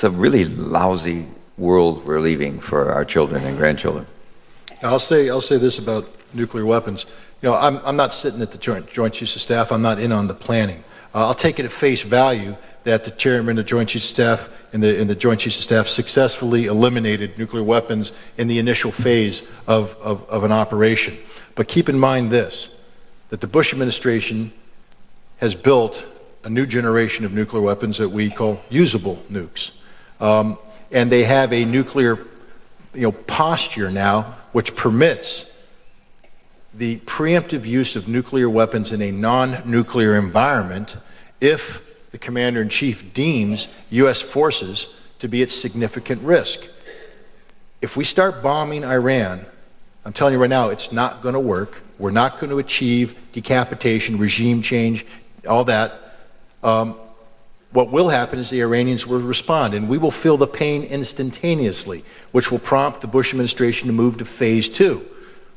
it's a really lousy world we're leaving for our children and grandchildren. I'll say this about nuclear weapons. You know, I'm not sitting at the Joint Chiefs of Staff. I'm not in on the planning. I'll take it at face value that the chairman of the Joint Chiefs of Staff and the Joint Chiefs of Staff successfully eliminated nuclear weapons in the initial phase of an operation. But keep in mind this, that the Bush administration has built a new generation of nuclear weapons that we call usable nukes. And they have a nuclear posture now which permits the preemptive use of nuclear weapons in a non-nuclear environment if the Commander-in-Chief deems U.S. forces to be at significant risk. If we start bombing Iran, I'm telling you right now, it's not going to work. We're not going to achieve decapitation, regime change, all that. What will happen is the Iranians will respond, and we will feel the pain instantaneously, which will prompt the Bush administration to move to phase 2,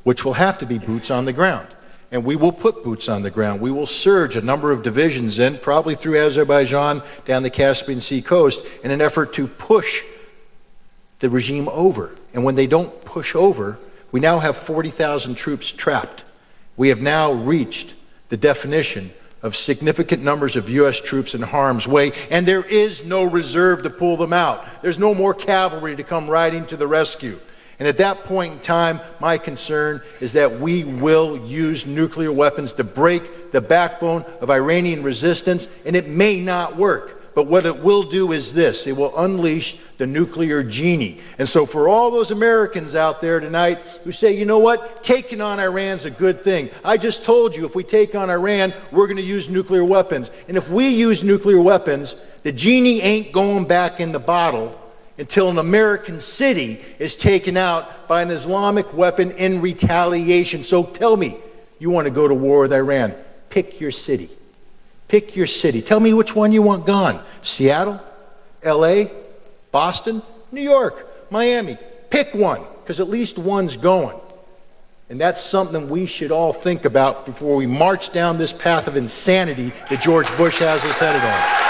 which will have to be boots on the ground. And we will put boots on the ground. We will surge a number of divisions in, probably through Azerbaijan, down the Caspian Sea coast, in an effort to push the regime over. And when they don't push over, we now have 40,000 troops trapped. We have now reached the definition of significant numbers of U.S. troops in harm's way, and there is no reserve to pull them out. There's no more cavalry to come riding to the rescue. And at that point in time, my concern is that we will use nuclear weapons to break the backbone of Iranian resistance, and it may not work. But what it will do is this: it will unleash the nuclear genie. And so for all those Americans out there tonight who say, you know what, taking on Iran's a good thing. I just told you, if we take on Iran, we're going to use nuclear weapons. And if we use nuclear weapons, the genie ain't going back in the bottle until an American city is taken out by an Islamic weapon in retaliation. So tell me, you want to go to war with Iran, pick your city. Pick your city. Tell me which one you want gone. Seattle, LA, Boston, New York, Miami. Pick one, because at least one's going. And that's something we should all think about before we march down this path of insanity that George Bush has us headed on.